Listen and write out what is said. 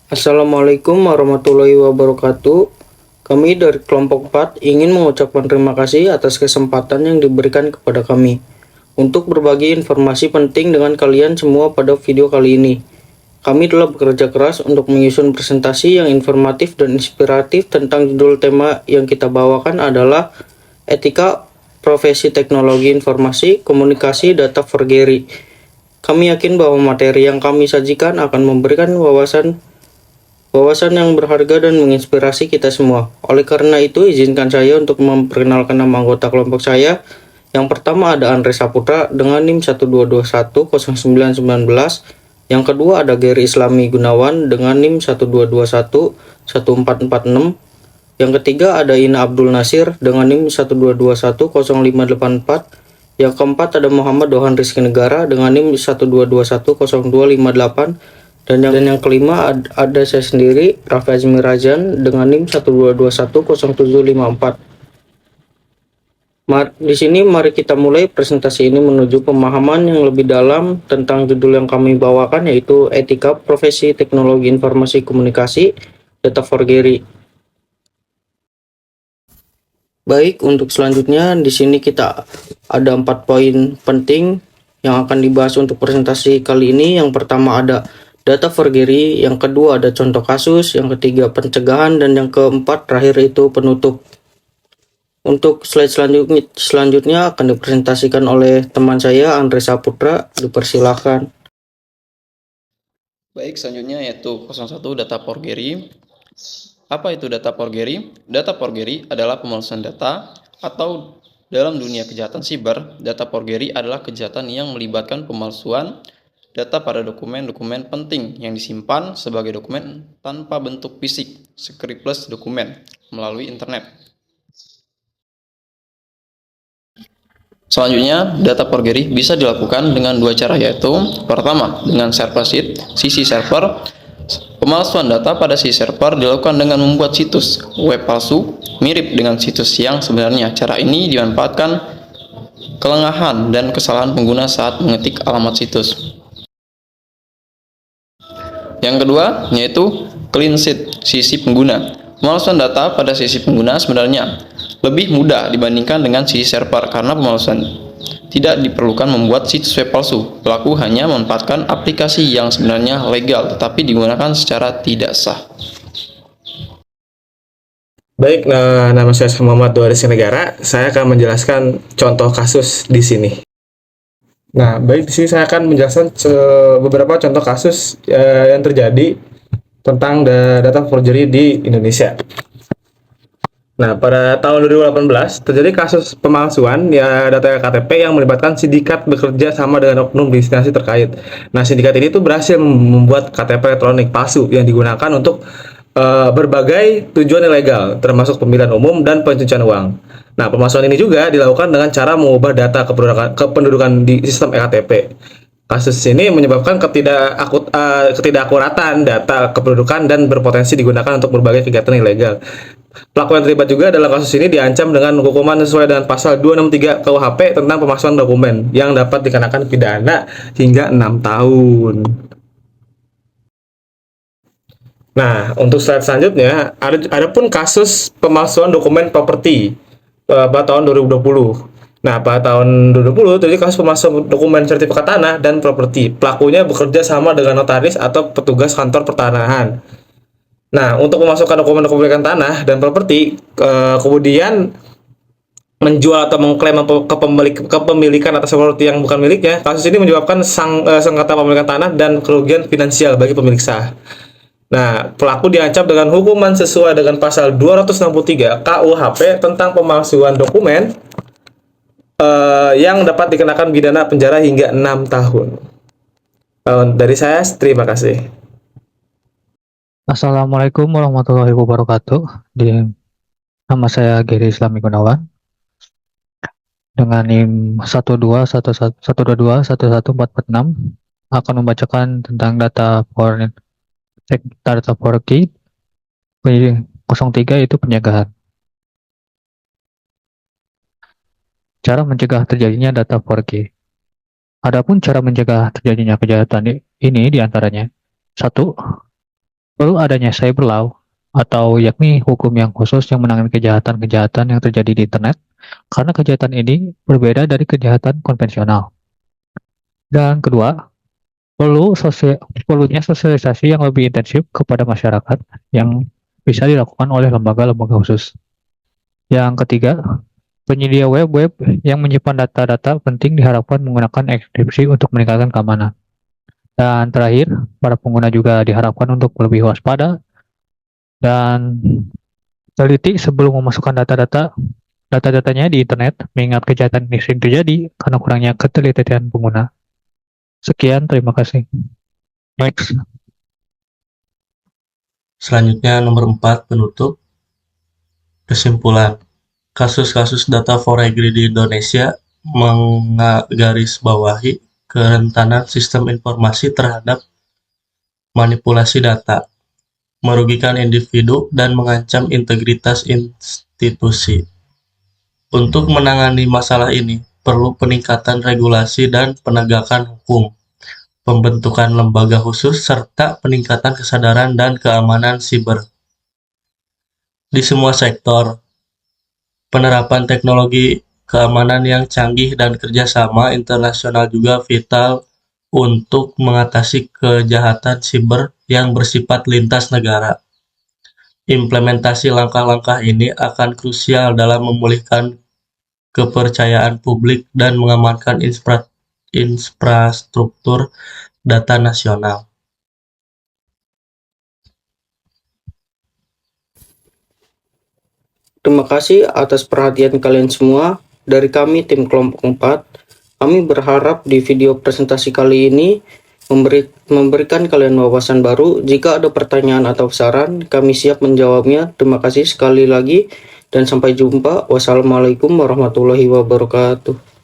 Assalamualaikum warahmatullahi wabarakatuh. Kami dari kelompok 4 ingin mengucapkan terima kasih atas kesempatan yang diberikan kepada kami untuk berbagi informasi penting dengan kalian semua pada video kali ini. Kami telah bekerja keras untuk menyusun presentasi yang informatif dan inspiratif tentang judul tema yang kita bawakan adalah etika profesi teknologi informasi, komunikasi, data for Gary. Kami yakin bahwa materi yang kami sajikan akan memberikan wawasan yang berharga dan menginspirasi kita semua. Oleh karena itu, izinkan saya untuk memperkenalkan nama anggota kelompok saya. Yang pertama ada Andre Saputra dengan NIM 122109911. Yang kedua ada Gary Islami Gunawan dengan NIM 122114446. Yang ketiga ada Ina Abdul Nasir dengan NIM 122100584. Yang keempat ada Muhammad Dohan Rizky Negara dengan NIM 1210258. Dan yang kelima ada saya sendiri, Raffi Azmi Razan dengan NIM 122100754. Di sini mari kita mulai presentasi ini menuju pemahaman yang lebih dalam tentang judul yang kami bawakan, yaitu etika profesi teknologi informasi komunikasi, data for Gary. Baik, untuk selanjutnya di sini kita ada 4 poin penting yang akan dibahas untuk presentasi kali ini. Yang pertama ada data for Gary, yang kedua ada contoh kasus, yang ketiga pencegahan, dan yang keempat terakhir itu penutup. Untuk slide selanjutnya akan dipresentasikan oleh teman saya Andre Saputra. Dipersilakan. Baik, selanjutnya yaitu 01 data for Gary. Apa itu data for Gary? Data for Gary adalah pemalsuan data, atau dalam dunia kejahatan siber, data for Gary adalah kejahatan yang melibatkan pemalsuan data pada dokumen-dokumen penting yang disimpan sebagai dokumen tanpa bentuk fisik, scriptless dokumen, melalui internet. Selanjutnya, data forgery bisa dilakukan dengan 2 cara, yaitu pertama, dengan server seed, sisi server. Pemalsuan data pada sisi server dilakukan dengan membuat situs web palsu mirip dengan situs yang sebenarnya. Cara ini dimanfaatkan kelengahan dan kesalahan pengguna saat mengetik alamat situs. Yang kedua, yaitu clean sheet, sisi pengguna. Pemalsuan data pada sisi pengguna sebenarnya lebih mudah dibandingkan dengan sisi server karena pemalsuan tidak diperlukan membuat situs web palsu. Pelaku hanya memanfaatkan aplikasi yang sebenarnya legal tetapi digunakan secara tidak sah. Baik, nama saya Muhammad Dohan Rizky Negara. Saya akan menjelaskan contoh kasus di sini. Nah, baik, di sini saya akan menjelaskan beberapa contoh kasus yang terjadi tentang data forgery di Indonesia. Nah, pada tahun 2018 terjadi kasus pemalsuan data KTP yang melibatkan sindikat bekerja sama dengan oknum di instansi terkait. Nah, sindikat ini tuh berhasil membuat KTP elektronik palsu yang digunakan untuk berbagai tujuan ilegal, termasuk pemilihan umum dan pencucian uang. Nah, pemalsuan ini juga dilakukan dengan cara mengubah data kependudukan di sistem eKTP. Kasus ini menyebabkan ketidakakuratan data kependudukan dan berpotensi digunakan untuk berbagai kegiatan ilegal. Pelaku yang terlibat juga dalam kasus ini diancam dengan hukuman sesuai dengan pasal 263 KUHP tentang pemalsuan dokumen yang dapat dikenakan pidana hingga 6 tahun. Nah, untuk slide selanjutnya, ada pun kasus pemalsuan dokumen properti pada tahun 2020. Nah, pada tahun 2020 terjadi kasus pemalsuan dokumen sertifikat tanah dan properti. Pelakunya bekerja sama dengan notaris atau petugas kantor pertanahan. Nah, untuk memasukkan dokumen-dokumen tanah dan properti, kemudian menjual atau mengklaim kepemilikan atas properti yang bukan miliknya. Kasus ini menyebabkan sengketa pemilikan tanah dan kerugian finansial bagi pemilik sah. Nah, pelaku diancam dengan hukuman sesuai dengan pasal 263 KUHP tentang pemalsuan dokumen yang dapat dikenakan pidana penjara hingga 6 tahun. Dari saya, terima kasih. Assalamualaikum warahmatullahi wabarakatuh. Nama saya Gary Islami Gunawan dengan NIM 121111446 akan membacakan tentang data for key 03 itu pencegahan. Cara mencegah terjadinya data for key. Adapun cara mencegah terjadinya kejahatan ini diantaranya: 1. perlu adanya cyber law atau yakni hukum yang khusus yang menangani kejahatan-kejahatan yang terjadi di internet karena kejahatan ini berbeda dari kejahatan konvensional. Dan kedua, perlunya sosialisasi yang lebih intensif kepada masyarakat yang bisa dilakukan oleh lembaga-lembaga khusus. Yang ketiga, penyedia web-web yang menyimpan data-data penting diharapkan menggunakan enkripsi untuk meningkatkan keamanan. Dan terakhir, para pengguna juga diharapkan untuk lebih waspada dan teliti sebelum memasukkan data-datanya di internet, mengingat kejahatan ini sering terjadi karena kurangnya ketelitian pengguna. Sekian, terima kasih. Next. Selanjutnya nomor 4, penutup. Kesimpulan, kasus-kasus data forgery di Indonesia menggarisbawahi kerentanan sistem informasi terhadap manipulasi data, merugikan individu, dan mengancam integritas institusi. Untuk menangani masalah ini, perlu peningkatan regulasi dan penegakan hukum, pembentukan lembaga khusus, serta peningkatan kesadaran dan keamanan siber. Di semua sektor, penerapan teknologi keamanan yang canggih dan kerjasama internasional juga vital untuk mengatasi kejahatan siber yang bersifat lintas negara. Implementasi langkah-langkah ini akan krusial dalam memulihkan kepercayaan publik dan mengamankan infrastruktur data nasional. Terima kasih atas perhatian kalian semua. Dari kami tim kelompok 4, kami berharap di video presentasi kali ini memberikan kalian wawasan baru. Jika ada pertanyaan atau saran, kami siap menjawabnya. Terima kasih sekali lagi dan sampai jumpa. Wassalamualaikum warahmatullahi wabarakatuh.